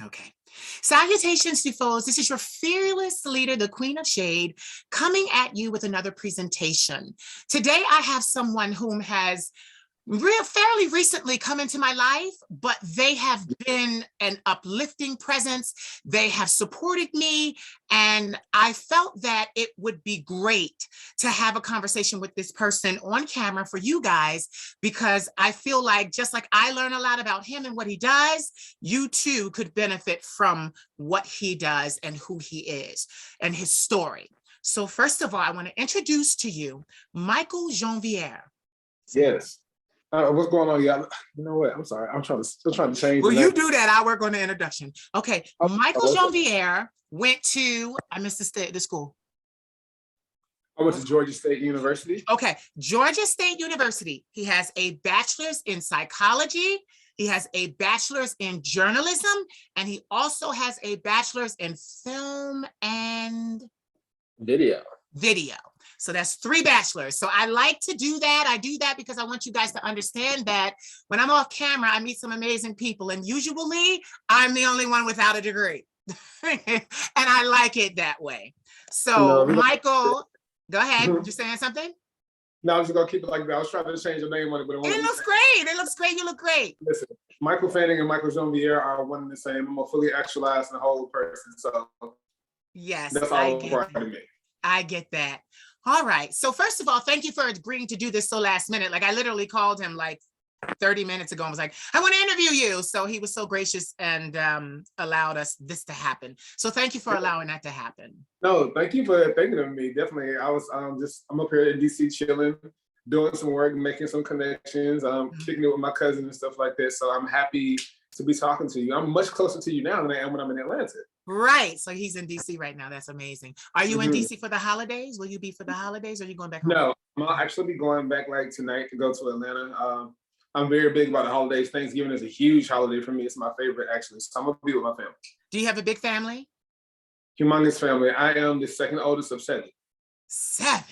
Okay. Salutations to foes. This is your fearless leader, the Queen of Shade, coming at you with another presentation. Today, I have someone whom has fairly recently come into my life, but they have been an uplifting presence. They have supported me, and I felt that it would be great to have a conversation with this person on camera for you guys, because I feel like just like I learn a lot about him and what he does, you too could benefit from what he does and who he is and his story. So first of all, I want to introduce to you Michael Jonvier. Yes. What's going on, y'all? You know what? I'm sorry. Still trying to change. Well, you do that. I'll work on the introduction. Okay. Michael Jonvier went to, I missed the school. I went to Georgia State University. Okay. Georgia State University. He has a bachelor's in psychology. He has a bachelor's in journalism, and he also has a bachelor's in film and video. So that's 3 bachelors. So I like to do that. I do that because I want you guys to understand that when I'm off camera, I meet some amazing people. And usually I'm the only one without a degree. And I like it that way. So Michael, go ahead. You saying something? No, I was just going to keep it like that. I was trying to change the name on it. But it looks great. It looks great. You look great. Listen, Michael Fanning and Michael Jonvier are one and the same. I'm a fully actualized and whole person. So yes, that's all part of me. I get that. All right. So first of all, thank you for agreeing to do this so last minute. Like I literally called him like 30 minutes ago and was like, I want to interview you. So he was so gracious and allowed us this to happen. So thank you for allowing that to happen. No, thank you for thinking of me. Definitely. I'm up here in DC chilling, doing some work, making some connections, kicking it with my cousin and stuff like that. So I'm happy to be talking to you. I'm much closer to you now than I am when I'm in Atlanta. Right. So he's in DC right now. That's amazing. Are you in DC for the holidays? Will you be for the holidays, or are you going back home? No, I'll actually be going back like tonight to go to Atlanta. I'm very big about the holidays. Thanksgiving is a huge holiday for me. It's my favorite, actually. So I'm going to be with my family. Do you have a big family? Humongous family. I am the second oldest of 7. 7?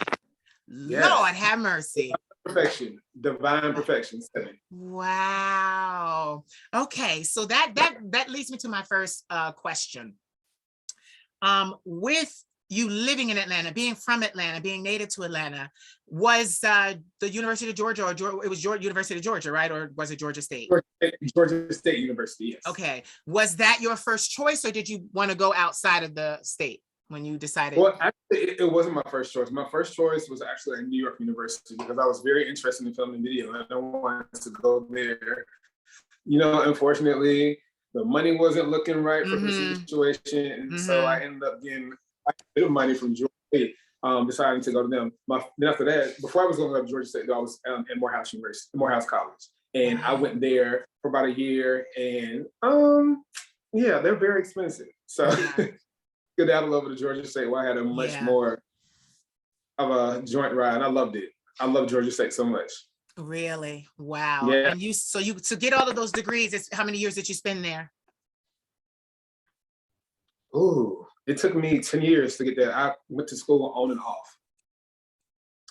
Yes. Lord have mercy. Perfection, divine perfection. 7. Wow. Okay, so that leads me to my first question. With you living in Atlanta, being from Atlanta, being native to Atlanta, was the University of Georgia, or it was University of Georgia, right? Or was it Georgia State? Georgia State University, yes. Okay. Was that your first choice, or did you want to go outside of the state when you decided? Well, actually, it wasn't my first choice. My first choice was actually at New York University, because I was very interested in film and video, and I wanted to go there. You know, unfortunately, the money wasn't looking right for the situation, and so I ended up getting a bit of money from Georgia State, deciding to go to them. Then after that, before I was going to go to Georgia State, I was in Morehouse University, Morehouse College, and I went there for about a year, and yeah, they're very expensive. So skedaddled over to Georgia State, where I had a much more of a joint ride. I loved it. I love Georgia State so much. Really? Wow. Yeah. And to get all of those degrees, how many years did you spend there? Ooh, it took me 10 years to get there. I went to school on and off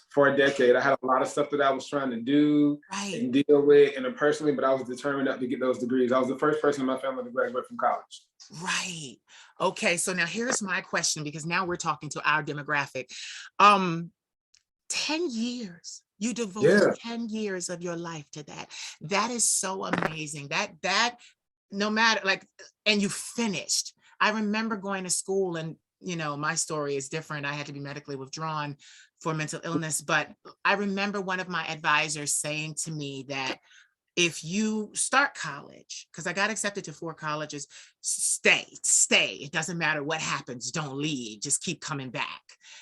for a decade. I had a lot of stuff that I was trying to do and deal with interpersonally, but I was determined not to get those degrees. I was the first person in my family to graduate from college. Right. Okay. So now here's my question, because now we're talking to our demographic. 10 years. You devoted 10 years of your life to that. That is so amazing. That no matter and you finished. I remember going to school, and you know, my story is different. I had to be medically withdrawn for mental illness, but I remember one of my advisors saying to me that if you start college, because I got accepted to 4 colleges, stay. It doesn't matter what happens, don't leave, just keep coming back.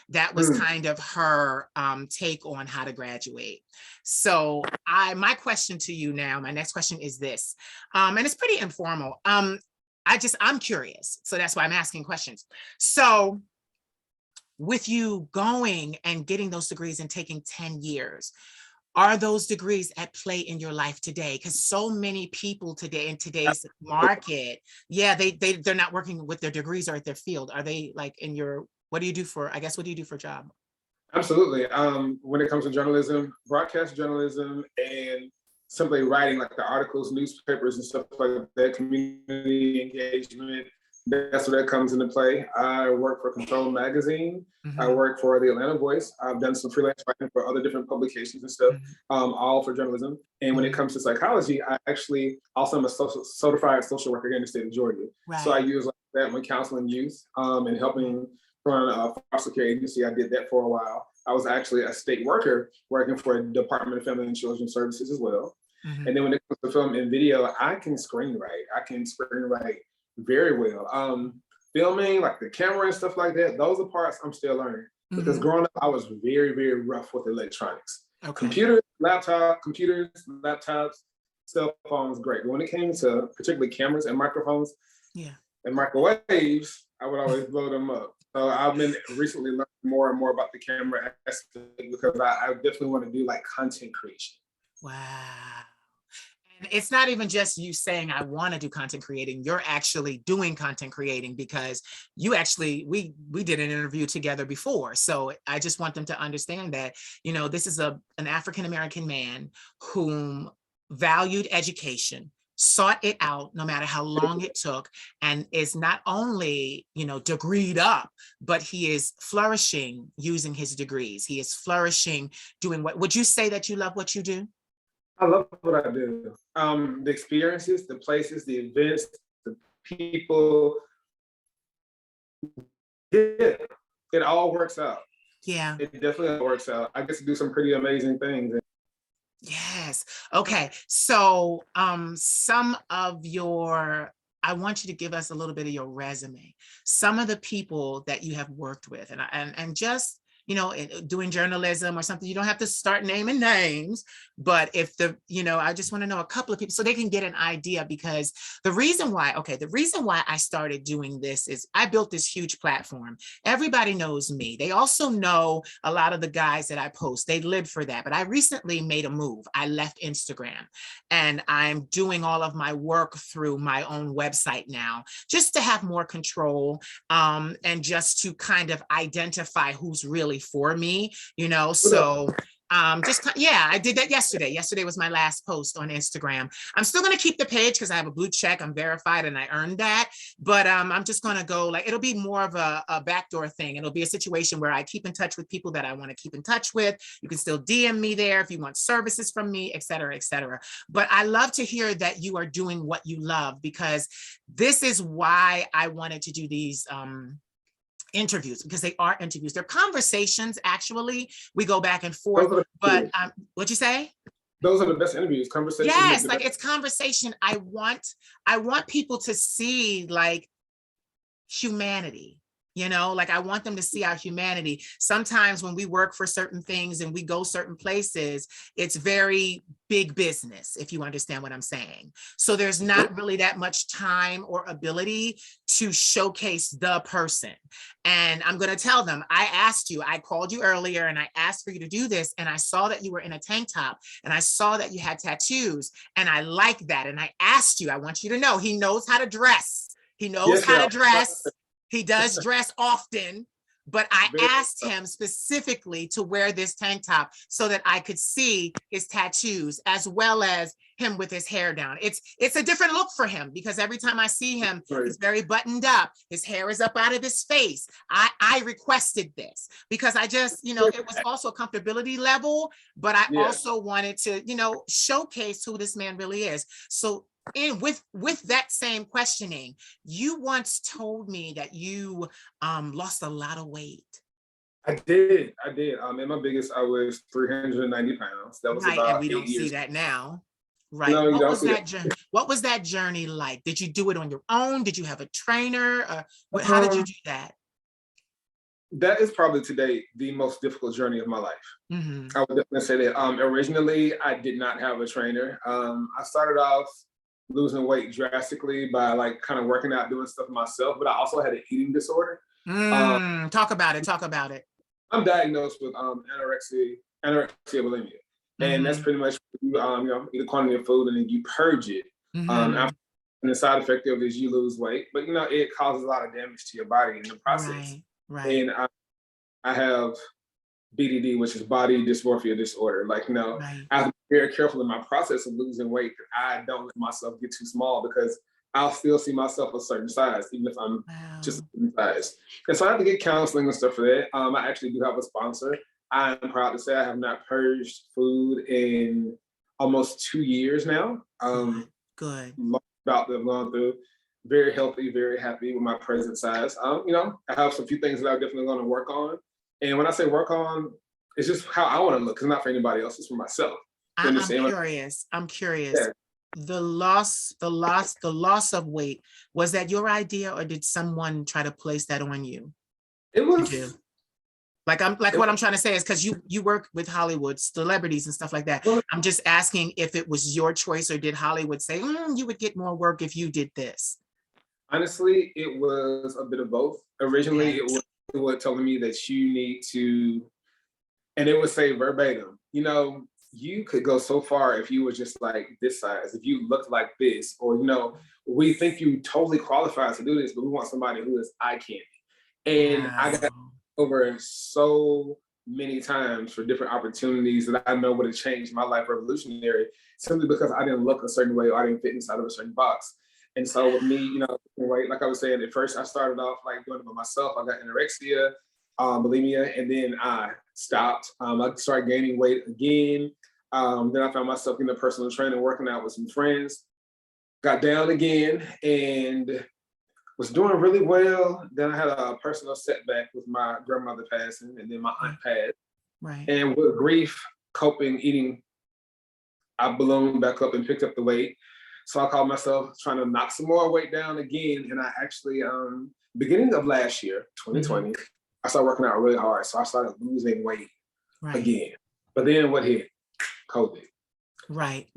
That was kind of her take on how to graduate. So my question to you now, my next question is this, and it's pretty informal. I'm curious, so that's why I'm asking questions. So with you going and getting those degrees and taking 10 years, are those degrees at play in your life today? Because so many people today in today's market, they're not working with their degrees or at their field. Are they like in your, what do you do for a job? Absolutely. When it comes to journalism, broadcast journalism and simply writing like the articles, newspapers and stuff like that, community engagement. That's where that comes into play. I work for Control Magazine. I work for the Atlanta Voice. I've done some freelance writing for other different publications and stuff, all for journalism. And when it comes to psychology, I actually also am a certified social worker here in the state of Georgia. Right. So I use like that when counseling youth and helping run a foster care agency. I did that for a while. I was actually a state worker working for a Department of Family and Children Services as well. And then when it comes to film and video, I can screenwrite. I can screenwrite very well. Filming, like the camera and stuff like that, those are parts I'm still learning. Because growing up, I was very, very rough with electronics. Computers, laptops, cell phones, great. But when it came to particularly cameras and microphones and microwaves, I would always blow them up. So I've been recently learning more and more about the camera aspect because I definitely want to do like content creation. Wow. It's not even just you saying, I want to do content creating, you're actually doing content creating because you actually, we did an interview together before. So I just want them to understand that, you know, this is an African-American man whom valued education, sought it out no matter how long it took, and is not only, you know, degreed up, but he is flourishing using his degrees. He is flourishing doing what, would you say that you love what you do? I love what I do. The experiences, the places, the events, the people. Yeah, it all works out. Yeah. It definitely works out. I get to do some pretty amazing things. Yes. Okay. So some of your, I want you to give us a little bit of your resume. Some of the people that you have worked with and just, you know, doing journalism or something, you don't have to start naming names, but if the, you know, I just want to know a couple of people so they can get an idea, because the reason why I started doing this is I built this huge platform. Everybody knows me. They also know a lot of the guys that I post. They live for that. But I recently made a move. I left Instagram and I'm doing all of my work through my own website now, just to have more control and just to kind of identify who's really for me, you know. So I did that yesterday. Yesterday was my last post on Instagram. I'm still going to keep the page because I have a blue check. I'm verified and I earned that. But I'm just going to go, like, it'll be more of a backdoor thing. It'll be a situation where I keep in touch with people that I want to keep in touch with. You can still DM me there if you want services from me, et cetera, et cetera. But I love to hear that you are doing what you love, because this is why I wanted to do these interviews, because they are interviews. They're conversations, actually. We go back and forth, but what'd you say? Those are the best interviews, conversations. Yes, like it's conversation. I want people to see like humanity. You know, like I want them to see our humanity. Sometimes when we work for certain things and we go certain places, it's very big business, if you understand what I'm saying. So there's not really that much time or ability to showcase the person. And I'm going to tell them, I called you earlier and I asked for you to do this. And I saw that you were in a tank top and I saw that you had tattoos and I like that. And I asked you, I want you to know, he knows how to dress. He knows how to dress. He does dress often, but I asked him specifically to wear this tank top so that I could see his tattoos as well as him with his hair down. It's a different look for him, because every time I see him, he's very buttoned up. His hair is up out of his face. I requested this because I just, you know, it was also a comfortability level, but I also wanted to, you know, showcase who this man really is. So with that same questioning, you once told me that you lost a lot of weight. I did. And my biggest, I was 390 pounds. That was about and we don't see that now. Right. No, what was that journey like? Did you do it on your own? Did you have a trainer? How did you do that? That is probably today the most difficult journey of my life. I would definitely say that. Originally, I did not have a trainer. I started off losing weight drastically by like kind of working out, doing stuff myself, but I also had an eating disorder. Talk about it. I'm diagnosed with anorexia, bulimia. And that's pretty much, you know, eat a quantity of food and then you purge it. After, and the side effect of it is you lose weight, but you know, it causes a lot of damage to your body in the process. Right. And I have BDD, which is body dysmorphia disorder. Like, you know, after very careful in my process of losing weight that I don't let myself get too small, because I'll still see myself a certain size, even if I'm just a certain size. And so I have to get counseling and stuff for that. I actually do have a sponsor. I'm proud to say I have not purged food in almost 2 years now. Good. About that I've gone through. Very healthy, very happy with my present size. You know, I have some few things that I'm definitely going to work on. And when I say work on, it's just how I want to look. It's not for anybody else. It's for myself. I'm curious. Yeah. The loss of weight, was that your idea, or did someone try to place that on you? It was. What I'm trying to say is, because you work with Hollywood celebrities and stuff like that. I'm just asking if it was your choice, or did Hollywood say, you would get more work if you did this? Honestly, it was a bit of both. Originally, it was telling me that you need to, and it would say verbatim, you know, you could go so far if you were just like this size, if you looked like this, or, you know, we think you totally qualified to do this, but we want somebody who is eye candy. And I got over so many times for different opportunities that I know would have changed my life revolutionary, simply because I didn't look a certain way, or I didn't fit inside of a certain box. And so with me, you know, like I was saying, at first I started off like doing it by myself. I got anorexia, bulimia, and then I stopped. I started gaining weight again. Then I found myself in a personal training, working out with some friends, got down again, and was doing really well. Then I had a personal setback with my grandmother passing, and then my aunt passed. Right. And with grief, coping, eating, I ballooned back up and picked up the weight. So I called myself trying to knock some more weight down again. And I actually, beginning of last year, 2020, I started working out really hard. So I started losing weight again. But then what hit? COVID. Right.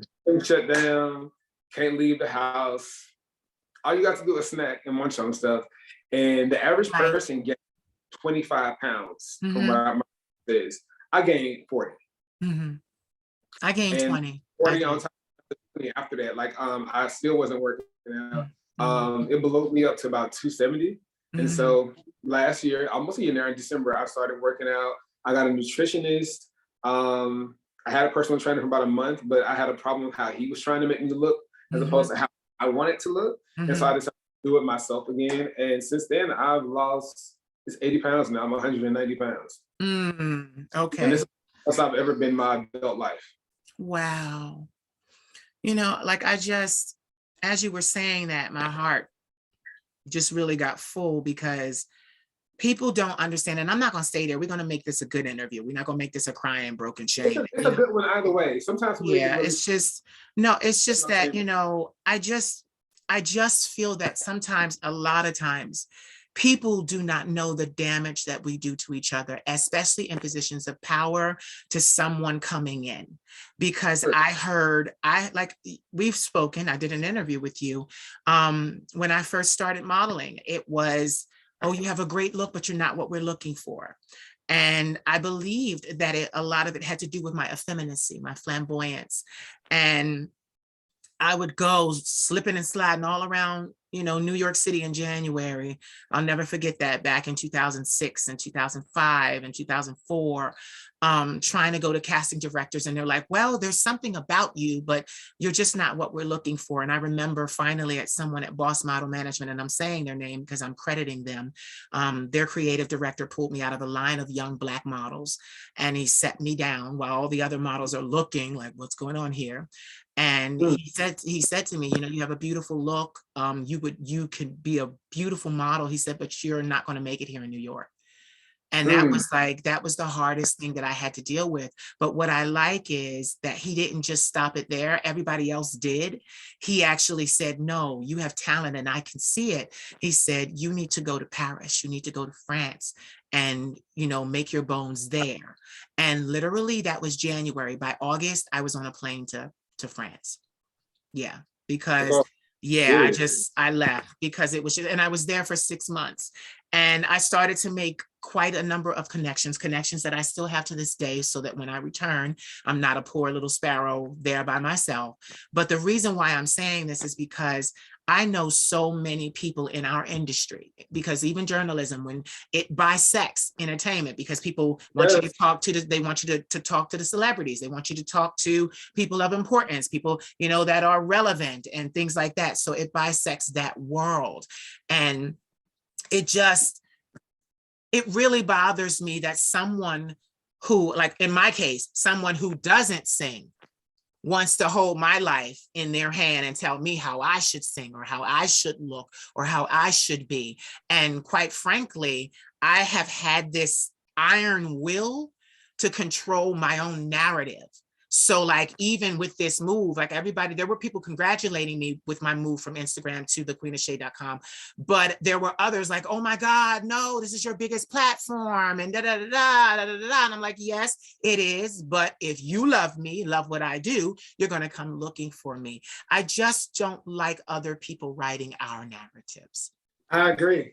Shut down, can't leave the house. All you got to do is snack and munch on stuff. And the average person gets 25 pounds from what my says. I gained 40. I gained 20. 40 on top of 20 after that. Like, I still wasn't working out. It blew me up to about 270. And so last year, almost a year now, in December, I started working out. I got a nutritionist. I had a personal trainer for about a month, but I had a problem with how he was trying to make me look as opposed to how I wanted to look. And so I decided to do it myself again. And since then, I've lost, it's 80 pounds now. I'm 190 pounds. Okay. And this is the best I've ever been in my adult life. Wow. You know, like as you were saying that, my heart just really got full, because people don't understand, and I'm not going to stay there. We're going to make this a good interview. We're not going to make this a crying, broken shame. It's a good one either way. Sometimes. It's just that, you know, I just feel that sometimes, a lot of times, people do not know the damage that we do to each other, especially in positions of power, to someone coming in. Because we've spoken, I did an interview with you. When I first started modeling, it was, oh, you have a great look, but you're not what we're looking for. And I believed that a lot of it had to do with my effeminacy, my flamboyance. And I would go slipping and sliding all around, you know, New York City in January. I'll never forget that, back in 2006 and 2005 and 2004, trying to go to casting directors. And they're like, well, there's something about you, but you're just not what we're looking for. And I remember finally at someone at Boss Model Management, and I'm saying their name because I'm crediting them, their creative director pulled me out of a line of young Black models, and he set me down while all the other models are looking like, what's going on here? And he said to me, you know, you have a beautiful look. You could be a beautiful model. He said, but you're not going to make it here in New York. And that was the hardest thing that I had to deal with. But what I like is that he didn't just stop it there. Everybody else did. He actually said, no, you have talent and I can see it. He said, you need to go to Paris. You need to go to France and, you know, make your bones there. And literally that was January. By August, I was on a plane to France. Yeah, because I left because it was just, and I was there for 6 months. And I started to make quite a number of connections that I still have to this day, so that when I return, I'm not a poor little sparrow there by myself. But the reason why I'm saying this is because I know so many people in our industry, because even journalism, when it bisects entertainment, because people want you to talk to they want you to talk to the celebrities. They want you to talk to people of importance, people, you know, that are relevant and things like that. So it bisects that world. And it really bothers me that someone who, like in my case, someone who doesn't sing wants to hold my life in their hand and tell me how I should sing or how I should look or how I should be. And quite frankly, I have had this iron will to control my own narrative. So like, even with this move, like everybody, there were people congratulating me with my move from Instagram to thequeenofshade.com, but there were others like, oh my God, no, this is your biggest platform and da da da da da da da. And I'm like, yes, it is. But if you love me, love what I do, you're going to come looking for me. I just don't like other people writing our narratives. I agree.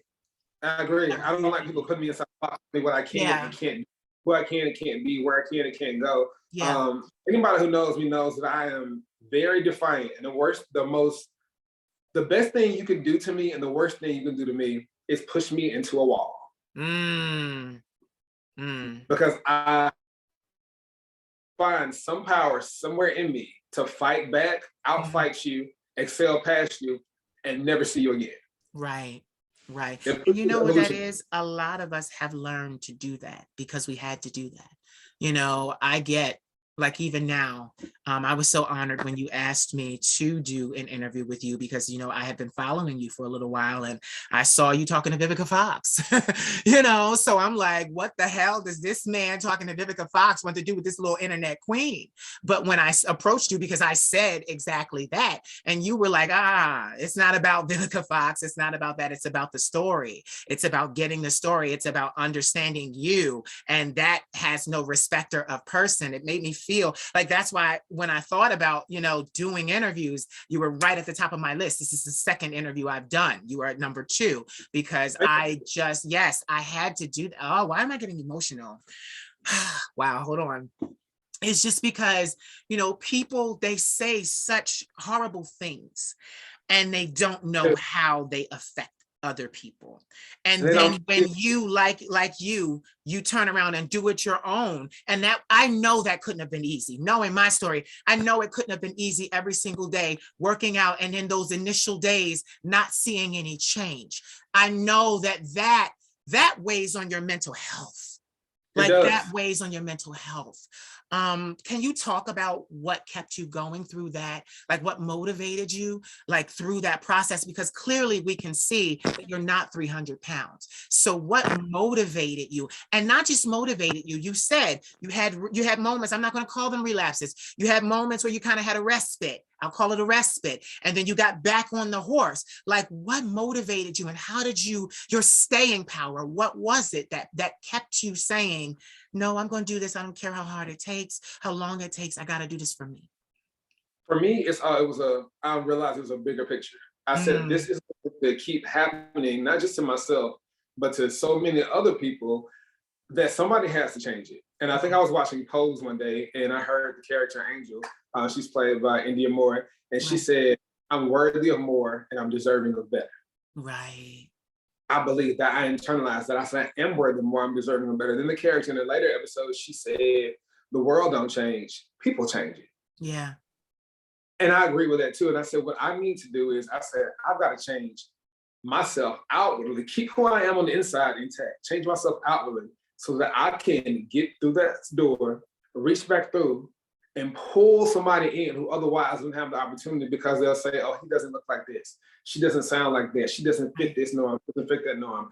I don't like people putting me inside what I can and can't do, who I can and can't be, where I can and can't go. Yeah. Anybody who knows me knows that I am very defiant, and the best thing you can do to me and the worst thing you can do to me is push me into a wall. Because I find some power somewhere in me to fight back, outfight you, excel past you, and never see you again. Right. And you know what that is? A lot of us have learned to do that because we had to do that. You know, I get, like, even now, I was so honored when you asked me to do an interview with you, because, you know, I had been following you for a little while and I saw you talking to Vivica Fox, you know, so I'm like, what the hell does this man talking to Vivica Fox want to do with this little internet queen? But when I approached you, because I said exactly that, and you were like, it's not about Vivica Fox. It's not about that. It's about the story. It's about getting the story. It's about understanding you. And that has no respecter of person. It made me feel like, that's why when I thought about, you know, doing interviews, you were right at the top of my list. This is the second interview I've done. You are at number 2, because I had to do that. Oh, why am I getting emotional? Wow, hold on. It's just because, you know, people, they say such horrible things and they don't know how they affect other people. And then when you like you turn around and do it your own. And that, I know that couldn't have been easy. Knowing my story, I know it couldn't have been easy every single day working out, and in those initial days not seeing any change. I know that weighs on your mental health. Like, that weighs on your mental health. Can you talk about what kept you going through that? Like, what motivated you, like, through that process? Because clearly we can see that you're not 300 pounds. So what motivated you? And not just motivated you, you said you had moments, I'm not going to call them relapses. You had moments where you kind of had a respite. I'll call it a respite. And then you got back on the horse. Like, what motivated you, and how did your staying power, what was it that kept you saying, no, I'm going to do this. I don't care how hard it takes, how long it takes. I got to do this for me. For me, I realized it was a bigger picture. I said, this is going to keep happening, not just to myself, but to so many other people, that somebody has to change it. And I think I was watching Pose one day and I heard the character Angel, she's played by India Moore, and she said, I'm worthy of more and I'm deserving of better. Right. I believe that. I internalized that. I said, I am worthy of more, I'm deserving of better. Then the character in the later episode, she said, the world don't change, people change it. Yeah. And I agree with that too. And I said, what I need to do is, I said, I've got to change myself outwardly, keep who I am on the inside intact, change myself outwardly so that I can get through that door, reach back through, and pull somebody in who otherwise wouldn't have the opportunity, because they'll say, oh, he doesn't look like this. She doesn't sound like that. She doesn't fit this norm, doesn't fit that norm.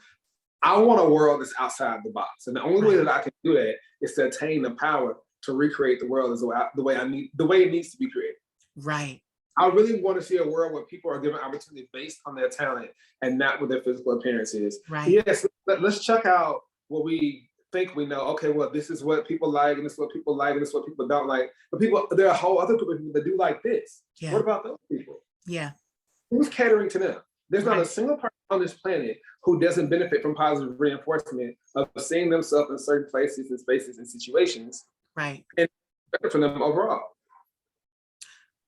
I want a world that's outside the box. And the only way that I can do that is to attain the power to recreate the world the way it needs to be created. Right. I really want to see a world where people are given opportunity based on their talent and not what their physical appearance is. Right. Yes, let's check out what we think we know. Okay, well, this is what people like, and this is what people like, and this is what people don't like. But there are a whole other group of people that do like this. Yeah. What about those people? Yeah. Who's catering to them? There's not a single person on this planet who doesn't benefit from positive reinforcement of seeing themselves in certain places and spaces and situations. Right. And better for them overall.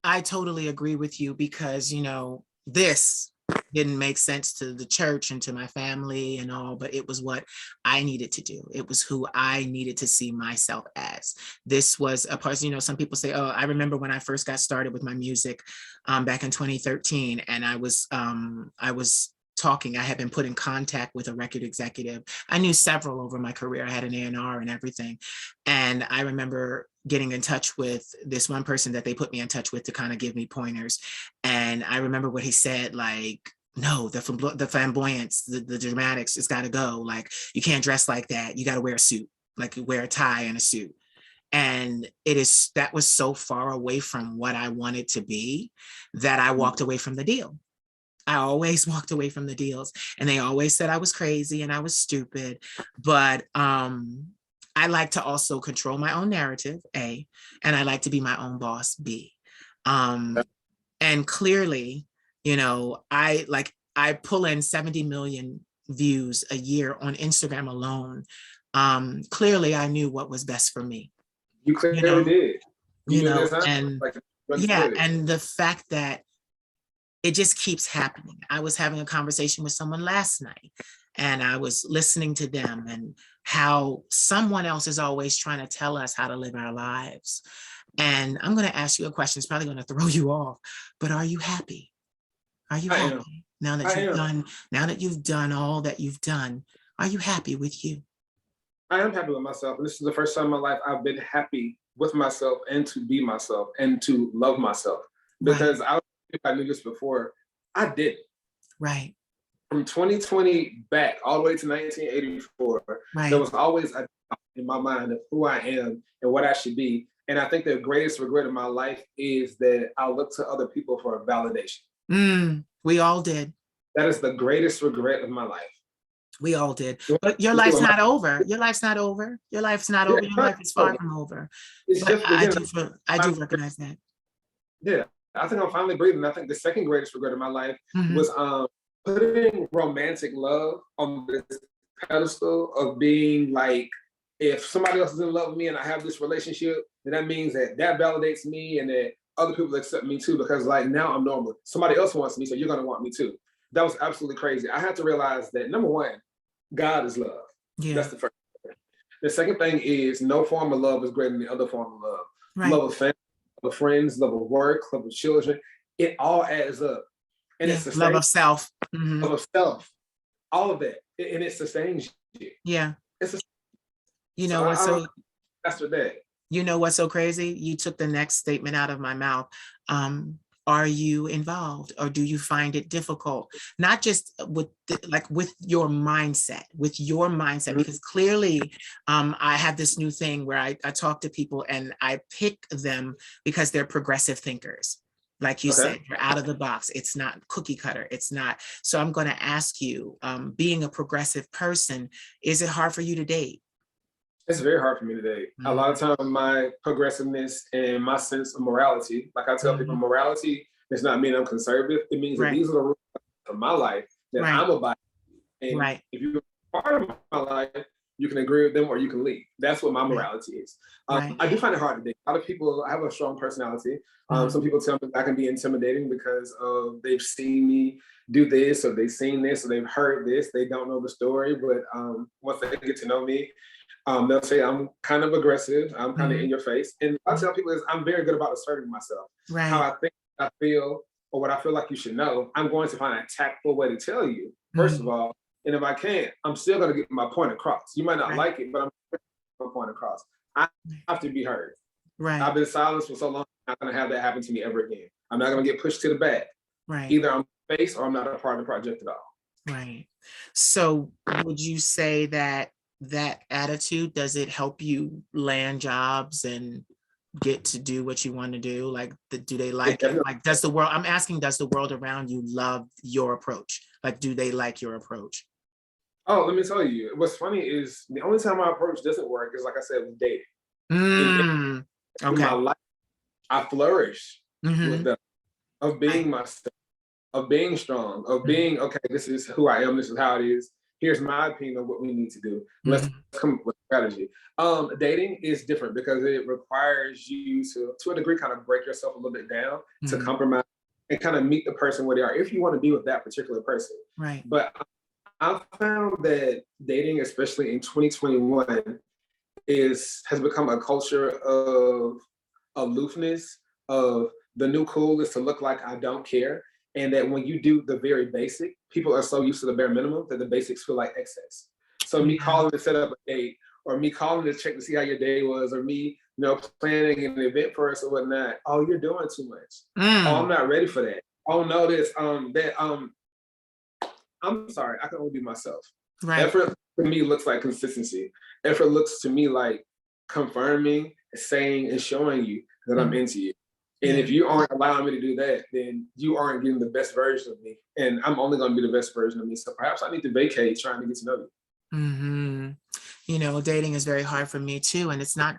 I totally agree with you because, you know, this didn't make sense to the church and to my family and all, but it was what I needed to do. It was who I needed to see myself as. This was a person, you know, some people say, oh, I remember when I first got started with my music back in 2013, and I was talking, I had been put in contact with a record executive. I knew several over my career. I had an A&R and everything. And I remember getting in touch with this one person that they put me in touch with to kind of give me pointers. And I remember what he said, like, no, the flamboyance, the dramatics, it's got to go. Like, you can't dress like that. You got to wear a suit, like you wear a tie and a suit. And that was so far away from what I wanted to be that I walked away from the deal. I always walked away from the deals, and they always said I was crazy and I was stupid. But I like to also control my own narrative, A, and I like to be my own boss, B. And clearly, you know, I pull in 70 million views a year on Instagram alone. Clearly, I knew what was best for me. You clearly did. You know, and yeah, and the fact that it just keeps happening. I was having a conversation with someone last night, and I was listening to them and how someone else is always trying to tell us how to live our lives. And I'm going to ask you a question. It's probably going to throw you off, but are you happy? Are you happy now that you've done all that you've done? Are you happy with you? I am happy with myself. And this is the first time in my life I've been happy with myself and to be myself and to love myself. Because if I knew this before, I didn't. Right. From 2020 back all the way to 1984, there was always a in my mind of who I am and what I should be. And I think the greatest regret of my life is that I look to other people for a validation. We all did. That is the greatest regret of my life. We all did. But your life's not over. Your life's not over. Your life's not over. Your life is far from over. I do recognize that. Yeah. I think I'm finally breathing. I think the second greatest regret of my life was putting romantic love on this pedestal of being like, if somebody else is in love with me and I have this relationship, then that means that validates me and that other people accept me too, because like now I'm normal. Somebody else wants me, so you're gonna want me too. That was absolutely crazy. I had to realize that number one, God is love. Yeah. That's the first thing. The second thing is no form of love is greater than the other form of love. Right. Love of family, love of friends, love of work, love of children. It all adds up. And it sustains. Love of self. Love of self. All of that. And it sustains you. Yeah. You know what's after that. You know what's so crazy? You took the next statement out of my mouth. Are you involved, or do you find it difficult? Not just with your mindset, because clearly I have this new thing where I talk to people and I pick them because they're progressive thinkers. Like you said, you're out of the box. It's not cookie cutter. It's not. So I'm going to ask you, being a progressive person, is it hard for you to date? It's very hard for me to date. A lot of times my progressiveness and my sense of morality, like I tell people, morality does not mean I'm conservative. It means that these are the rules of my life that I'm about. And if you're part of my life, you can agree with them or you can leave. That's what my morality is. I do find it hard to date. A lot of people, I have a strong personality. Some people tell me I can be intimidating because they've seen me do this, or they've seen this, or they've heard this. They don't know the story, but once they get to know me, they'll say I'm kind of aggressive. I'm kind of in your face. And I tell people is I'm very good about asserting myself. How I think, I feel, or what I feel like you should know. I'm going to find a tactful way to tell you, first of all. And if I can't, I'm still going to get my point across. You might not like it, but I'm going to get my point across. I have to be heard. I've been silenced for so long, I'm not going to have that happen to me ever again. I'm not going to get pushed to the back. Either I'm face or I'm not a part of the project at all. So would you say that attitude, does it help you land jobs and get to do what you want to do? Like, do they like it? Like, does the world around you love your approach? Like, do they like your approach? Oh, let me tell you, what's funny is the only time my approach doesn't work is, like I said, with dating. In my life, I flourish with them, of being myself, of being strong, of being, okay, this is who I am, this is how it is. Here's my opinion of what we need to do. Let's come up with a strategy. Dating is different because it requires you to a degree, kind of break yourself a little bit down, to compromise and kind of meet the person where they are, if you want to be with that particular person. Right. But I found that dating, especially in 2021, has become a culture of aloofness, of the new cool is to look like I don't care. And that when you do the very basic, people are so used to the bare minimum that the basics feel like excess. So me calling to set up a date, or me calling to check to see how your day was, or me, planning an event for us or whatnot. Oh, you're doing too much. Oh, I'm not ready for that. Oh no, I'm sorry, I can only be myself. Right. Effort to me looks like consistency. Effort looks to me like confirming, saying, and showing you that I'm into you. And if you aren't allowing me to do that, then you aren't getting the best version of me. And I'm only going to be the best version of me. So perhaps I need to vacate trying to get to know you. Dating is very hard for me too. And it's not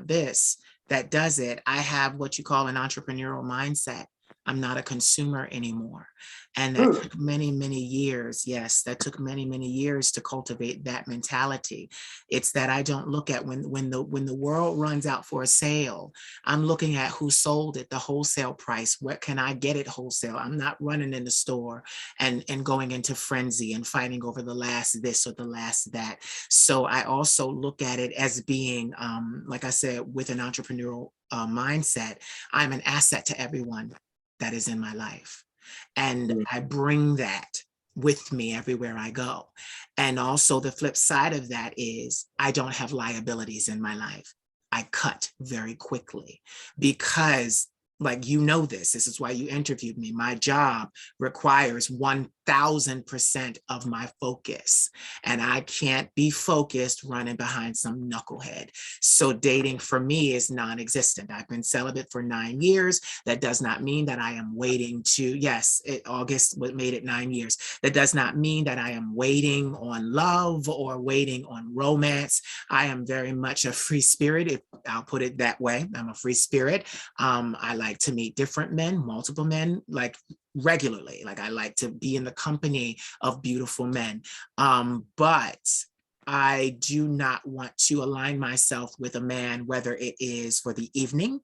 this that does it. I have what you call an entrepreneurial mindset. I'm not a consumer anymore. And that took many, many years. Yes, that took many, many years to cultivate that mentality. It's that I don't look at when the world runs out for a sale, I'm looking at who sold it, the wholesale price. What can I get at wholesale? I'm not running in the store and going into frenzy and fighting over the last this or the last that. So I also look at it as being, like I said, with an entrepreneurial mindset, I'm an asset to everyone that is in my life. And I bring that with me everywhere I go. And also the flip side of that is I don't have liabilities in my life. I cut very quickly because, like, this is why you interviewed me. My job requires 1000% of my focus, and I can't be focused running behind some knucklehead. So dating for me is non-existent. I've been celibate for 9 years. That does not mean that I am waiting to, August made it 9 years. That does not mean that I am waiting on love or waiting on romance. I am very much a free spirit, if I'll put it that way. I'm a free spirit. I like to meet different men, multiple men, like regularly. Like I like to be in the company of beautiful men. But I do not want to align myself with a man, whether it is for the evening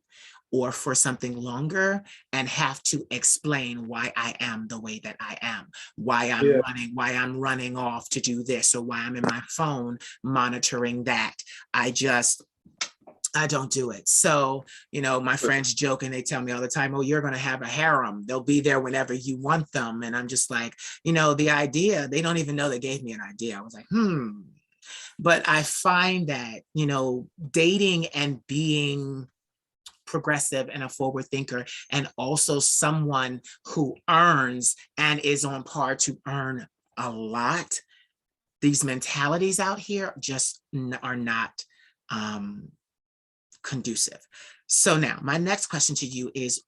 or for something longer, and have to explain why I am the way that I am, why I'm running off to do this, or why I'm in my phone monitoring that. I don't do it. So, my friends joke and they tell me all the time, oh, you're going to have a harem. They'll be there whenever you want them. And I'm just like, the idea, they don't even know they gave me an idea. I was like, But I find that, dating and being progressive and a forward thinker, and also someone who earns and is on par to earn a lot, these mentalities out here just are not conducive. So now my next question to you is,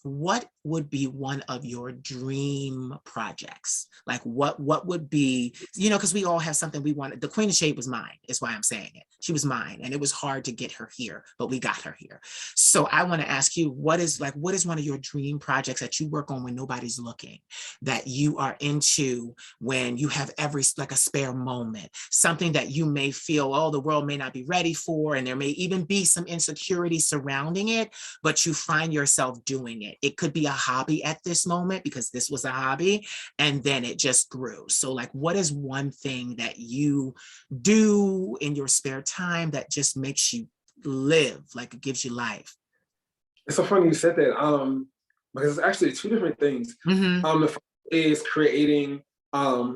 what would be one of your dream projects? Like what would be, because we all have something we wanted. The Queen of Shade was mine, is why I'm saying it. She was mine, and it was hard to get her here, but we got her here. So I want to ask you, what is one of your dream projects that you work on when nobody's looking, that you are into when you have a spare moment, something that you may feel, oh, the world may not be ready for, and there may even be some insecurity surrounding it, but you find yourself doing it. It could be a hobby at this moment, because this was a hobby, and then it just grew. So like, what is one thing that you do in your spare time that just makes you live, like it gives you life? It's so funny you said that, because it's actually two different things. The first is creating a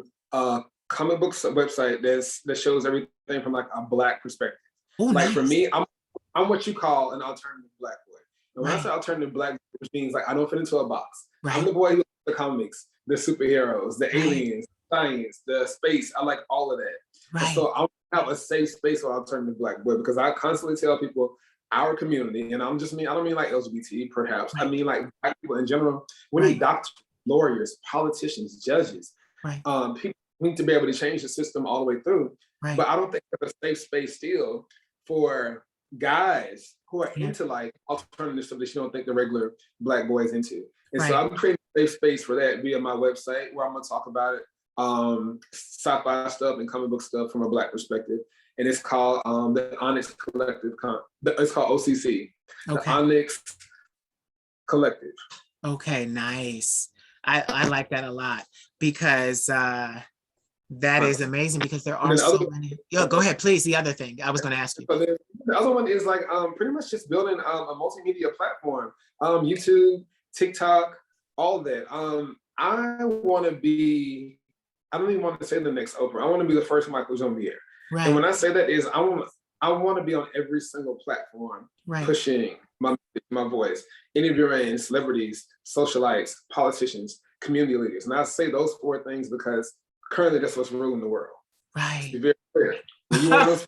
comic books website that shows everything from like a Black perspective. Oh, like nice. For me, I'm what you call an alternative Black boy. And when I say alternative Black, which means like I don't fit into a box. I'm the boy who likes the comics, the superheroes, the aliens, science, the space. I like all of that. And so I have a safe space for alternative Black boy, because I constantly tell people, our community, and I don't mean like LGBT perhaps, I mean like Black people in general. We need doctors, lawyers, politicians, judges. People need to be able to change the system all the way through. But I don't think there's a safe space still for guys who are into like alternative stuff that you don't think the regular Black boy is into. And so I'm creating safe space for that via my website, where I'm gonna talk about it, sci-fi stuff and comic book stuff from a Black perspective. And it's called the Onyx Collective. It's called OCC, the Onyx Collective. Okay, nice. I like that a lot, because that is amazing, because there are so many. Yo, go ahead, please. The other thing I was going to ask you. The other one is like pretty much just building a multimedia platform, YouTube, TikTok, all of that. I want to be, I don't even want to say the next Oprah. I want to be the first Michael Jonvier. Right. And when I say that is I want to be on every single platform, pushing my voice, interviewing celebrities, socialites, politicians, community leaders. And I say those 4 things because currently that's what's ruling the world. Right. To be very clear. When you want those,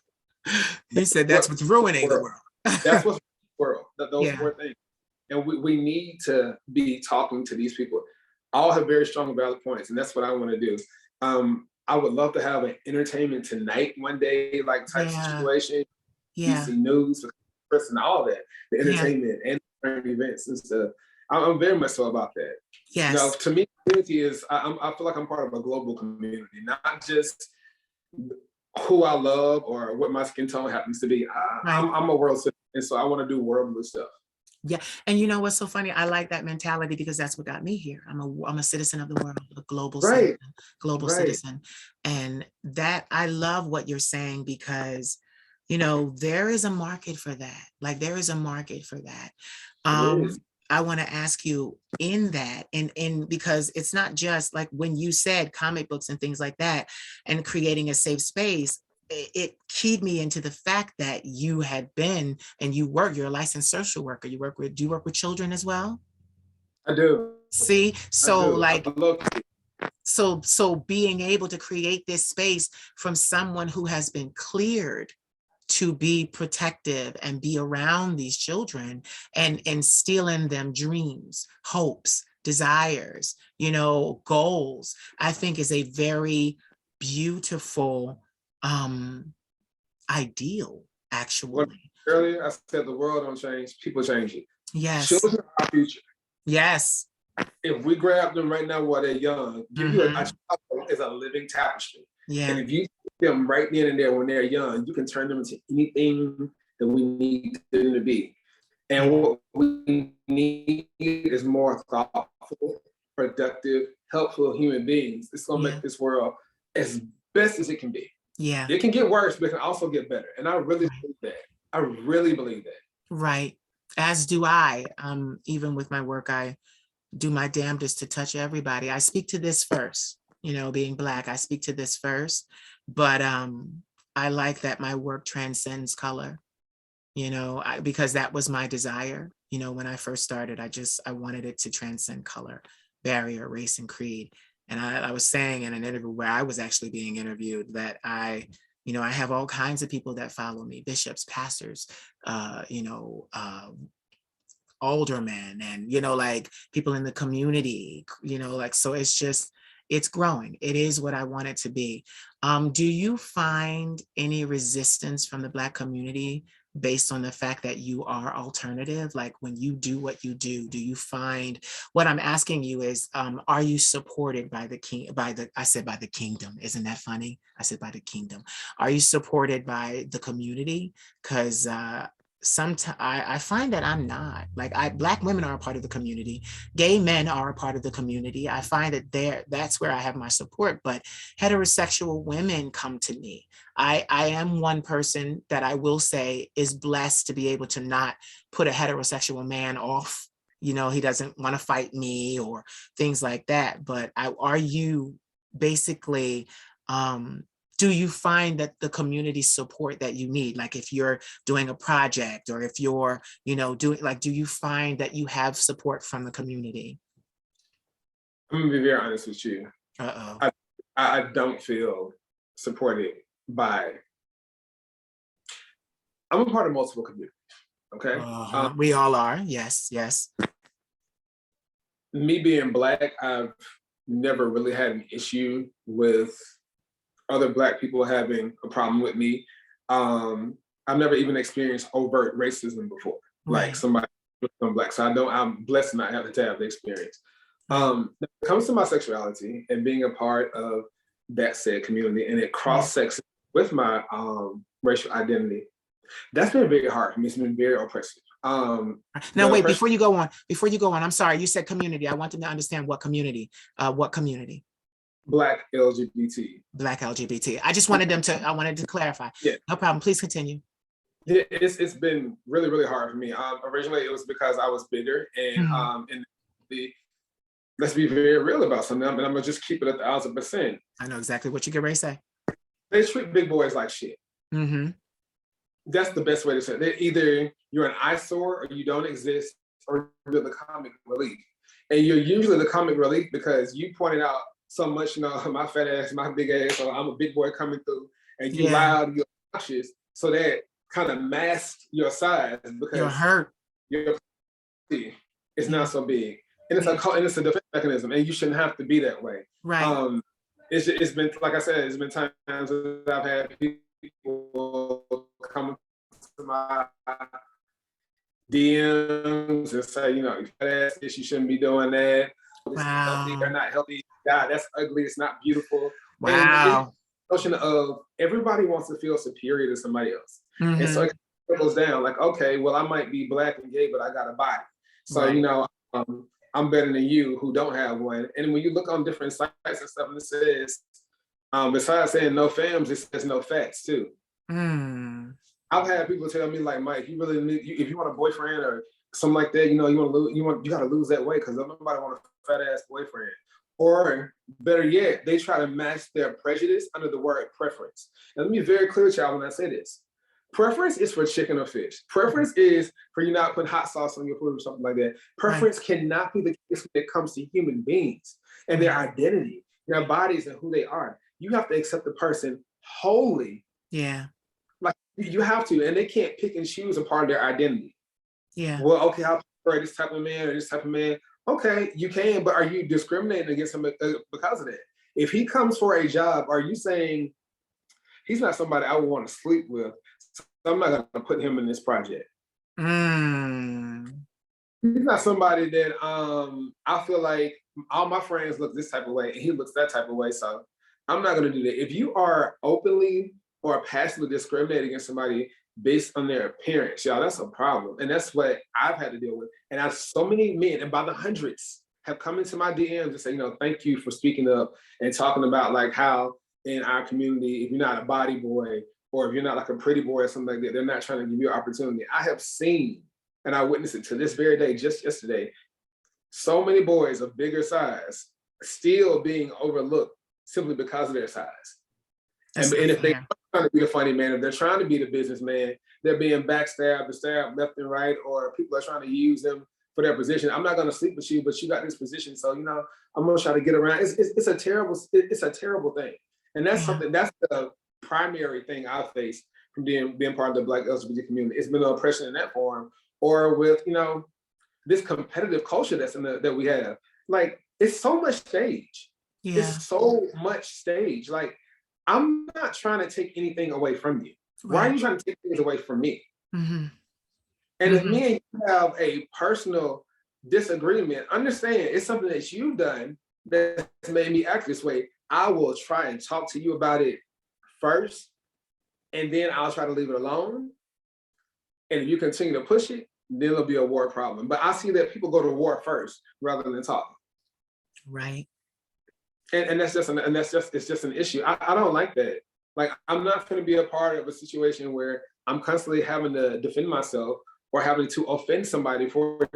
he said that's what's ruining the world. That's what's ruining the world. Those 4 things. And we need to be talking to these people. All have very strong valid points, and that's what I want to do. I would love to have an entertainment tonight one day, like type situation. DC News, and all that, the entertainment and current events and stuff. I'm very much so about that. Yes. Now, to me, community is, I feel like I'm part of a global community, not just who I love or what my skin tone happens to be. I'm a world citizen, and so I want to do worldly stuff. Yeah, and you know what's so funny? I like that mentality, because that's what got me here. I'm a citizen of the world, a global citizen, citizen, and that I love what you're saying, because you know there is a market for that. Like there is a market for that. I want to ask you in that, and because it's not just like when you said comic books and things like that, and creating a safe space. It keyed me into the fact that you had been, and you're a licensed social worker. Do you work with children as well? I do. See, so like, so being able to create this space from someone who has been cleared to be protective and be around these children and instill in them dreams, hopes, desires, you know, goals, I think is a very beautiful ideal, actually. Earlier, I said the world don't change, people change it. Yes. Children are our future. Yes. If we grab them right now while they're young, give you a child is a living tapestry. Yeah. And if you see them right then and there when they're young, you can turn them into anything that we need them to be. And what we need is more thoughtful, productive, helpful human beings. It's gonna make this world as best as it can be. Yeah. It can get worse, but it can also get better. And I really believe that. I really believe that. Right. As do I. Even with my work, I do my damnedest to touch everybody. I speak to this first, you know, being Black, I speak to this first, but I like that my work transcends color, you know, because that was my desire. You know, when I first started, I wanted it to transcend color, barrier, race, and creed. And I was saying in an interview where I was actually being interviewed that I have all kinds of people that follow me, bishops, pastors, aldermen, and, you know, like people in the community, you know, like, so it's growing. It is what I want it to be. Do you find any resistance from the Black community based on the fact that you are alternative? Like when you do what you do you find, what I'm asking you is, are you supported by the kingdom? Isn't that funny? I said by the kingdom. Are you supported by the community? Because sometimes I find that I'm not. Like Black women are a part of the community. Gay men are a part of the community. I find that that's where I have my support, but heterosexual women come to me. I am one person that I will say is blessed to be able to not put a heterosexual man off. You know, he doesn't want to fight me or things like that. But are you basically, do you find that the community support that you need, like if you're doing a project or if you're, you know, do you find that you have support from the community? I'm gonna be very honest with you. I don't feel supported by, I'm a part of multiple communities, okay? We all are, yes. Me being Black, I've never really had an issue with other Black people having a problem with me. I've never even experienced overt racism before, like somebody from Black. So I'm blessed not to have the experience. When it comes to my sexuality and being a part of that said community, and it cross-sects with my racial identity, that's been very hard for me. It's been very oppressive. Now, wait, before you go on, I'm sorry, you said community. I want them to understand what community. What community? Black LGBT. Black LGBT. I just wanted I wanted to clarify. Yeah. No problem. Please continue. Yeah, it's been really, really hard for me. Originally, it was because I was bigger, and let's be very real about something. And I'm gonna just keep it at 1,000%. I know exactly what you get ready to say. They treat big boys like shit. That's the best way to say it. Either you're an eyesore, or you don't exist, or you're the comic relief. And you're usually the comic relief because you pointed out so much, my fat ass, my big ass, or I'm a big boy coming through, and you loud, you're obnoxious, so that kind of masks your size because you're hurt. It's not so big, and it's a defense mechanism, and you shouldn't have to be that way. Right. It's been, like I said, it's been times that I've had people come to my DMs and say, you fat ass, you shouldn't be doing that. Wow. They're not healthy. God, that's ugly. It's not beautiful. Wow. Notion of everybody wants to feel superior to somebody else. And so it goes down like, okay, well, I might be Black and gay, but I got a body. So, I'm better than you who don't have one. And when you look on different sites and stuff, and it says, besides saying no femmes, it says no fats too. I've had people tell me like, Mike, you really need, if you want a boyfriend or something like that, you got to lose that weight because nobody want a fat ass boyfriend. Or better yet, they try to match their prejudice under the word preference. And let me be very clear, child, when I say this. Preference is for chicken or fish. Preference is for you not putting hot sauce on your food or something like that. Preference cannot be the case when it comes to human beings and their identity, their bodies and who they are. You have to accept the person wholly. Yeah. Like you have to, and they can't pick and choose a part of their identity. Yeah. Well, okay, I prefer this type of man or this type of man. Okay, you can, but are you discriminating against him because of that? If he comes for a job, are you saying he's not somebody I would want to sleep with? So I'm not going to put him in this project. He's not somebody that I feel like all my friends look this type of way and he looks that type of way. So I'm not going to do that. If you are openly or passively discriminating against somebody based on their appearance, y'all, that's a problem. And that's what I've had to deal with. And I have so many men, and by the hundreds, have come into my DMs and say, thank you for speaking up and talking about like how in our community, if you're not a body boy or if you're not like a pretty boy or something like that, they're not trying to give you an opportunity. I have seen, and I witnessed it to this very day, just yesterday, so many boys of bigger size still being overlooked simply because of their size. And if they're trying to be the funny man, if they're trying to be the businessman, they're being backstabbed and stabbed left and right, or people are trying to use them for their position. I'm not going to sleep with you, but you got this position, so I'm going to try to get around. It's a terrible thing, and that's something. That's the primary thing I face from being part of the Black LGBT community. It's been an oppression in that form, or with this competitive culture that we have. Like it's so much stage. Yeah. It's so much stage. Like I'm not trying to take anything away from you. Right. Why are you trying to take things away from me? And if me and you have a personal disagreement, understand it's something that you've done that's made me act this way. I will try and talk to you about it first, and then I'll try to leave it alone. And if you continue to push it, then it'll be a war problem. But I see that people go to war first rather than talk. Right. And it's just an issue. I don't like that. Like I'm not going to be a part of a situation where I'm constantly having to defend myself or having to offend somebody for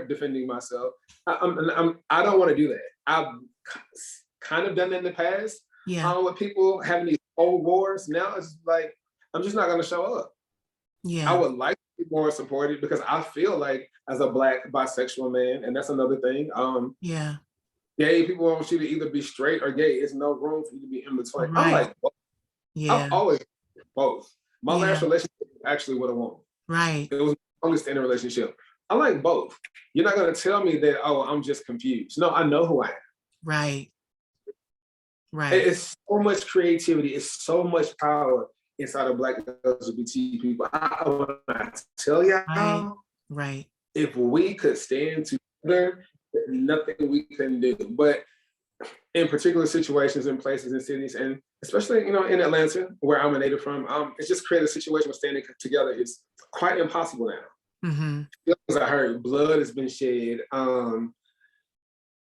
defending myself. I don't want to do that. I've kind of done that in the past. Yeah. With people having these old wars. Now it's like I'm just not going to show up. Yeah. I would like to be more supported because I feel like as a Black bisexual man, and that's another thing. Gay people want you to either be straight or gay. There's no room for you to be in between. Right. I'm like both. Yeah. I've always both. My last relationship was actually with a woman. Right. It was the longest standing relationship. I like both. You're not going to tell me that, I'm just confused. No, I know who I am. Right. Right. It's so much creativity. It's so much power inside of Black LGBT people. I want to tell y'all, right. If we could stand together nothing we couldn't do. But in particular situations and places and cities, and especially, in Atlanta, where I'm a native from, it's just created a situation where standing together is quite impossible now. Mm-hmm. As I heard, blood has been shed.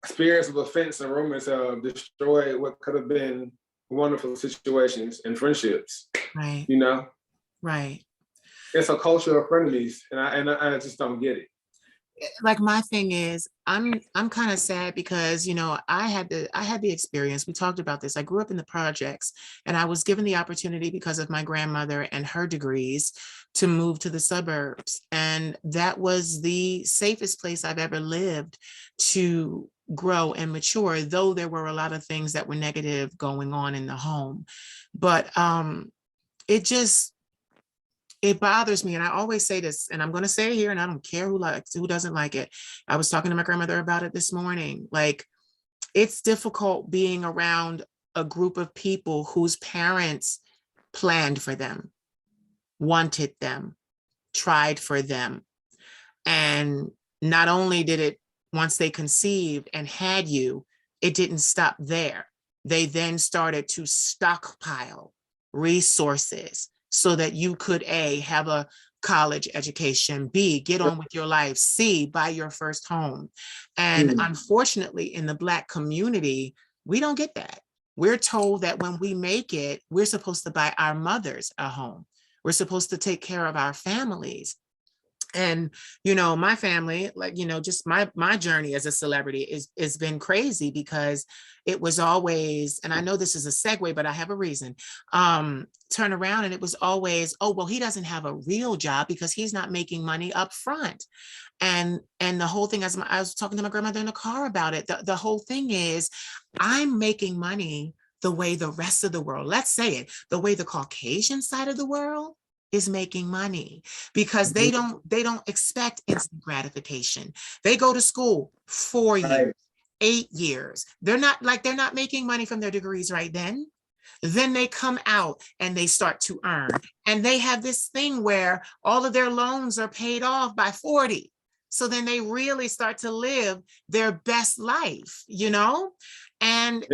Spirits of offense and rumors have destroyed what could have been wonderful situations and friendships. Right. Right. It's a culture of frenemies, and I just don't get it. Like, my thing is, I'm kind of sad because, I had the experience. We talked about this. I grew up in the projects, and I was given the opportunity because of my grandmother and her degrees to move to the suburbs. And that was the safest place I've ever lived to grow and mature, though there were a lot of things that were negative going on in the home. But it bothers me. And I always say this, and I'm going to say it here, and I don't care who doesn't like it. I was talking to my grandmother about it this morning. Like, it's difficult being around a group of people whose parents planned for them, wanted them, tried for them. And not only did it, once they conceived and had you, it didn't stop there. They then started to stockpile resources so that you could A, have a college education, B, get on with your life, C, buy your first home. And unfortunately, in the Black community, we don't get that. We're told that when we make it, we're supposed to buy our mothers a home. We're supposed to take care of our families. And, my family, like, just my journey as a celebrity is been crazy, because it was always, and I know this is a segue, but I have a reason, turn around, and it was always, oh, well, he doesn't have a real job because he's not making money up front. And the whole thing, as I was talking to my grandmother in the car about it, the whole thing is, I'm making money the way the rest of the world, let's say it, the way the Caucasian side of the world is making money, because they don't expect instant gratification. They go to school 4 years, 8 years. They're not making money from their degrees right then. Then they come out and they start to earn. And they have this thing where all of their loans are paid off by 40. So then they really start to live their best life, And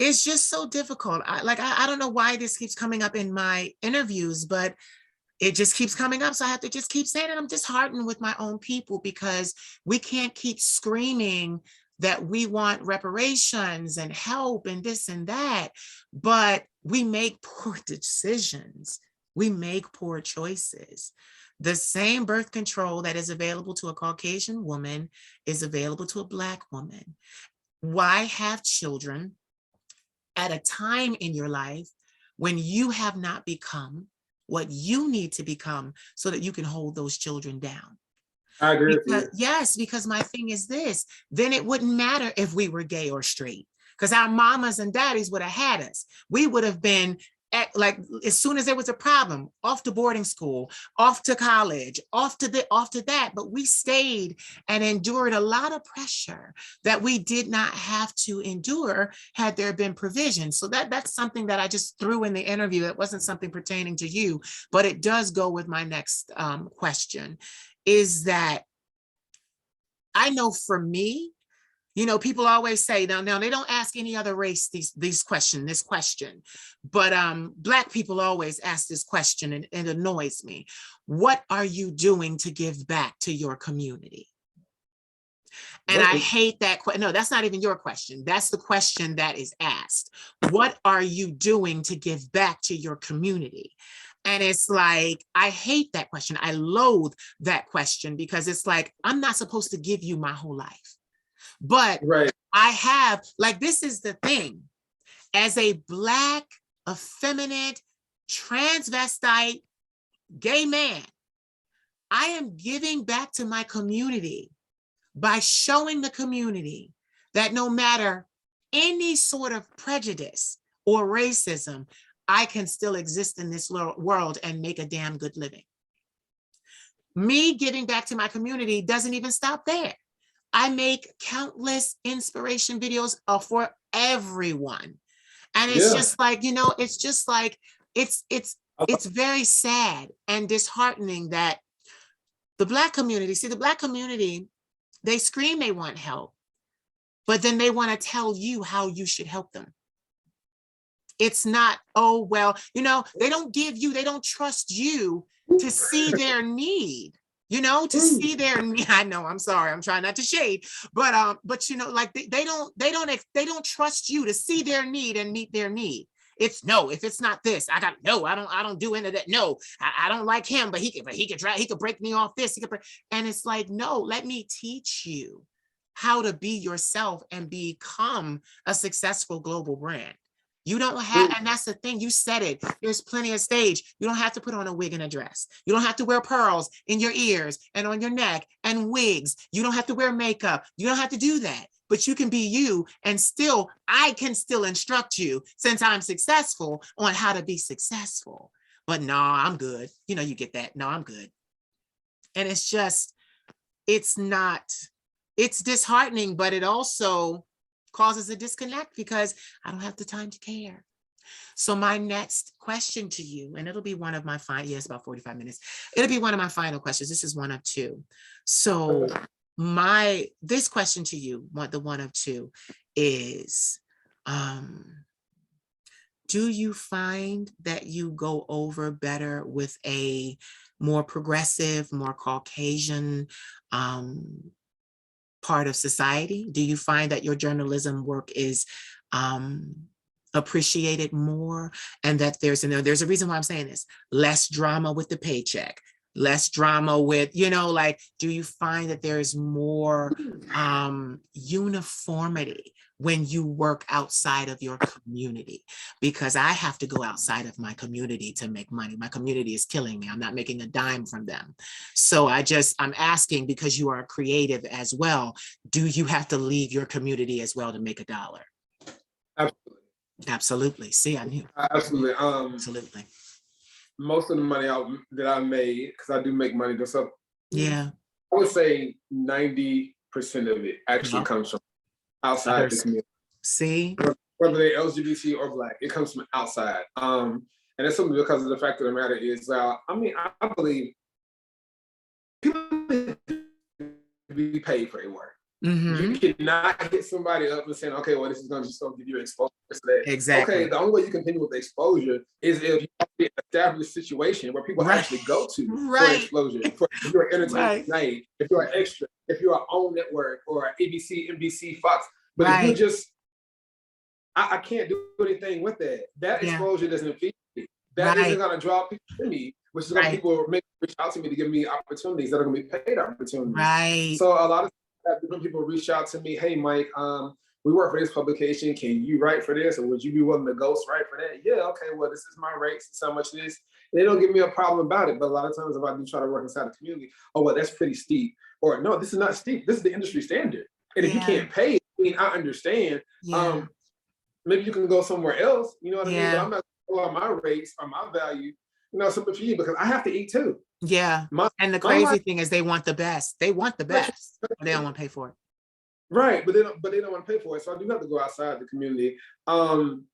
it's just so difficult. I don't know why this keeps coming up in my interviews, but it just keeps coming up. So I have to just keep saying it. I'm disheartened with my own people, because we can't keep screaming that we want reparations and help and this and that, but we make poor decisions. We make poor choices. The same birth control that is available to a Caucasian woman is available to a Black woman. Why have children at a time in your life when you have not become what you need to become so that you can hold those children down? I agree with you. Yes, because my thing is this, then it wouldn't matter if we were gay or straight, because our mamas and daddies would have had us. We would have been as soon as there was a problem, off to boarding school, off to college, off to that. But we stayed and endured a lot of pressure that we did not have to endure had there been provision. So that's something that I just threw in the interview. It wasn't something pertaining to you, but it does go with my next question, is that I know for me, people always say, now they don't ask any other race this question, but Black people always ask this question, and it annoys me. What are you doing to give back to your community? And I hate that. No, that's not even your question. That's the question that is asked. What are you doing to give back to your community? And it's like, I hate that question. I loathe that question, because it's like, I'm not supposed to give you my whole life. But I have, this is the thing, as a Black, effeminate, transvestite, gay man, I am giving back to my community by showing the community that no matter any sort of prejudice or racism, I can still exist in this world and make a damn good living. Me giving back to my community doesn't even stop there. I make countless inspiration videos for everyone. And it's just like, it's just like, it's very sad and disheartening that the Black community, They scream they want help, but then they want to tell you how you should help them. It's not, oh, well, they don't trust you to see their need, to see their need. I know, I'm sorry, I'm trying not to shade, but like they don't trust you to see their need and meet their need. It's no, if it's not this, I don't do any of that. No, I don't like him, but he could break me off this. And it's like, no, let me teach you how to be yourself and become a successful global brand. You don't have, and that's the thing, you said it, there's plenty of stage. You don't have to put on a wig and a dress. You don't have to wear pearls in your ears and on your neck and wigs. You don't have to wear makeup. You don't have to do that, but you can be you, and I can still instruct you, since I'm successful, on how to be successful. But no, I'm good. You get that. No, I'm good. And it's disheartening, but it also causes a disconnect because I don't have the time to care. So my next question to you, and it'll be one of my final, it's about 45 minutes. It'll be one of my final questions. This is one of two. So this question to you, the one of two, is, do you find that you go over better with a more progressive, more Caucasian, part of society? Do you find that your journalism work is appreciated more, and that there's a reason why I'm saying this, less drama with the paycheck, less drama with, do you find that there's more uniformity when you work outside of your community? Because I have to go outside of my community to make money. My community is killing me. I'm not making a dime from them. So I'm asking, because you are a creative as well, do you have to leave your community as well to make a dollar? Absolutely. Absolutely. See, I knew. Absolutely. Absolutely. Most of the money that I made, because I do make money, yeah, I would say 90% of it actually comes from outside the community. See, whether they're LGBT or Black, it comes from outside. And it's simply because of the fact of the matter is, I believe people be paid for their work. You cannot hit somebody up and saying, okay, well, this is going to just give you exposure to that. Exactly. Okay, the only way you continue with the exposure is if you have an established situation where people actually go to for exposure. If you're an entertainment night, if you're an extra, if you're an OWN network or ABC, NBC, Fox. But if you just, I can't do anything with that. That exposure doesn't feed me. That isn't going to draw people to me, which is why people reach out to me to give me opportunities that are going to be paid opportunities. So a lot of different people reach out to me, hey, Mike, we work for this publication. Can you write for this? Or would you be willing to ghost write for that? Yeah, okay, well, this is my rates. It's how much it is. They don't give me a problem about it. But a lot of times if I do try to work inside the community, oh, well, that's pretty steep. Or no, this is not steep. This is the industry standard. And if you can't pay it, I understand. Maybe you can go somewhere else. You know what I mean? But I'm not going to go on my rates or my value. Something for you, because I have to eat too. Yeah. And the crazy thing is they want the best. They want the best, but they don't want to pay for it. Right, but they don't want to pay for it. So I do have to go outside the community. And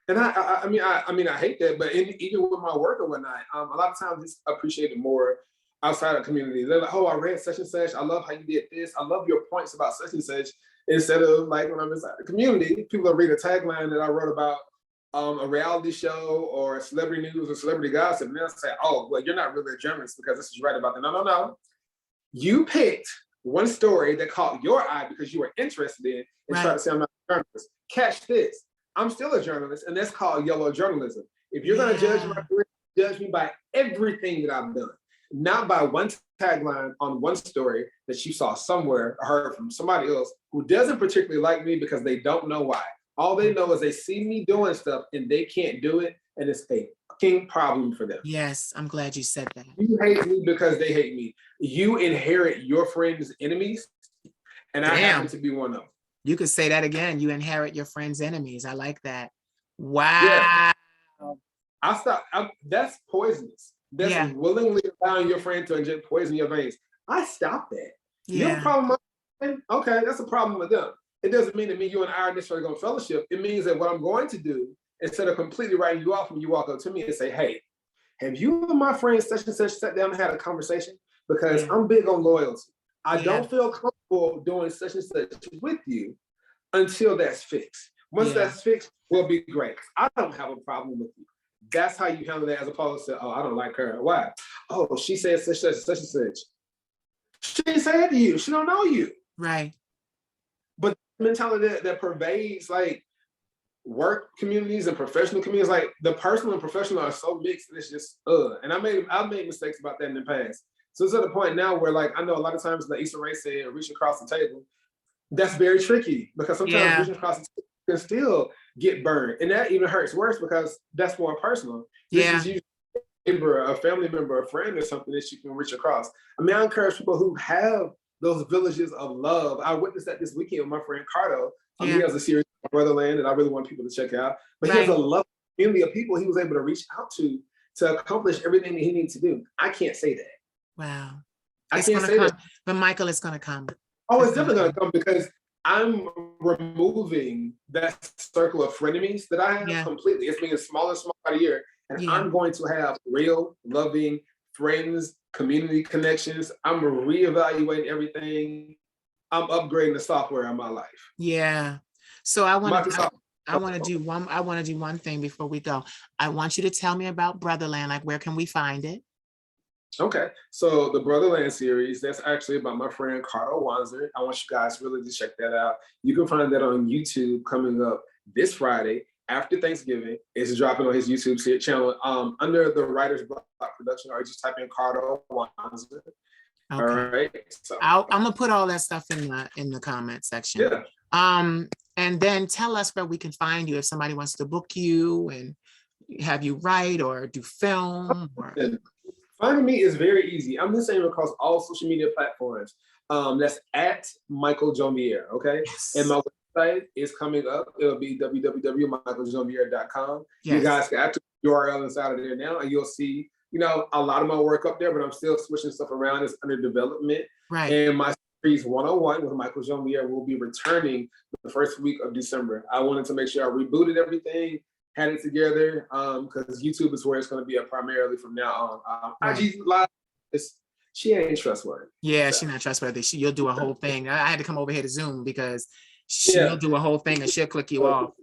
I hate that, but even with my work or whatnot, a lot of times it's appreciated more outside of the community. They're like, oh, I read such and such. I love how you did this. I love your points about such and such. Instead of like when I'm inside the community, people will read a tagline that I wrote about a reality show or celebrity news or celebrity gossip, and they'll say, oh, well, you're not really a journalist because this is right about that. No. You picked one story that caught your eye because you were interested in and tried to say I'm not a journalist. Catch this. I'm still a journalist, and that's called yellow journalism. If you're going to judge my career, judge me by everything that I've done, not by one tagline on one story that you saw somewhere or heard from somebody else who doesn't particularly like me because they don't know why. All they know is they see me doing stuff and they can't do it, and it's a fucking problem for them. Yes, I'm glad you said that. You hate me because they hate me. You inherit your friends' enemies, and I happen to be one of them. You could say that again. You inherit your friends' enemies. I like that. Wow. Yeah. That's poisonous. That's willingly allowing your friend to inject poison in your veins. I stopped that. You have a problem with my friend? Okay, that's a problem with them. It doesn't mean that you and I are necessarily going to fellowship. It means that what I'm going to do, instead of completely writing you off when you walk up to me and say, hey, have you and my friend such and such sat down and had a conversation? Because I'm big on loyalty. I don't feel comfortable doing such and such with you until that's fixed. Once that's fixed, we'll be great. I don't have a problem with you. That's how you handle that, as opposed to, oh, I don't like her. Why? Oh, she said such and such. She didn't say it to you. She don't know you. Right. But the mentality that pervades like work communities and professional communities, like the personal and professional are so mixed, and it's just And I've made mistakes about that in the past. So it's at the point now where, like, I know a lot of times, like Issa Rae said, reach across the table. That's very tricky, because sometimes reaching across the table can still get burned, and that even hurts worse because that's more personal. This is usually a family member, a friend, or something that you can reach across. I mean, I encourage people who have those villages of love. I witnessed that this weekend with my friend Cardo. He has a series on Brotherland that I really want people to check out. But he has a love community of people he was able to reach out to accomplish everything that he needs to do. I can't say that. Wow. I can't say that. But Michael, it's going to come. Oh, it's definitely going to come, because I'm removing that circle of frenemies that I have completely. It's being smaller and smaller by the year. And I'm going to have real, loving friends, community connections. I'm reevaluating everything. I'm upgrading the software in my life. Yeah. So I want to do one thing before we go. I want you to tell me about Brotherland. Like, where can we find it? Okay, so the Brotherland series, that's actually about my friend Cardo Wanzer. I want you guys really to check that out. You can find that on YouTube coming up this Friday after Thanksgiving. It's dropping on his YouTube channel under the Writer's Block Production, or just type in Cardo Wanzer. Okay. All right. So I'm gonna put all that stuff in the comment section. Yeah. And then tell us where we can find you if somebody wants to book you and have you write or do film. Finding me is very easy. I'm the same across all social media platforms. That's at Michael Jonvier, okay? Yes. And my website is coming up. It'll be www.michaeljonvier.com. Yes. You guys can actually URL inside of there now, and you'll see, a lot of my work up there, but I'm still switching stuff around. It's under development. Right. And my series 101 with Michael Jonvier will be returning the first week of December. I wanted to make sure I rebooted everything, had it together, because YouTube is where it's going to be primarily from now on. IG Live, she ain't trustworthy. Yeah, so. She's not trustworthy. You'll do a whole thing. I had to come over here to Zoom because she'll do a whole thing and she'll click you off.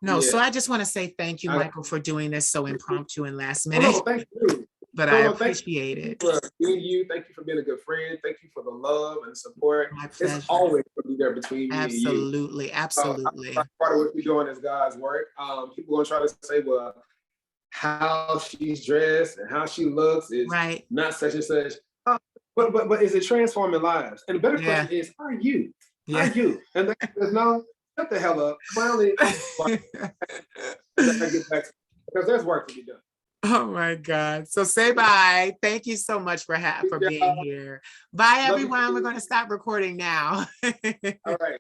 No, so I just want to say thank you, Michael, for doing this so impromptu and last minute. No, thank you. But I appreciate it. For being you. Thank you for being a good friend. Thank you for the love and support. It's always going to be there between me and you. Absolutely. Part of what we're doing is God's work. People going to try to say, well, how she's dressed and how she looks is not such and such. But is it transforming lives? And the better question is, are you? Are you? And there's no, shut the hell up. Finally, I get back because there's work to be done. Oh my God. So say bye. Thank you so much for being here. Bye, everyone. We're going to stop recording now. All right.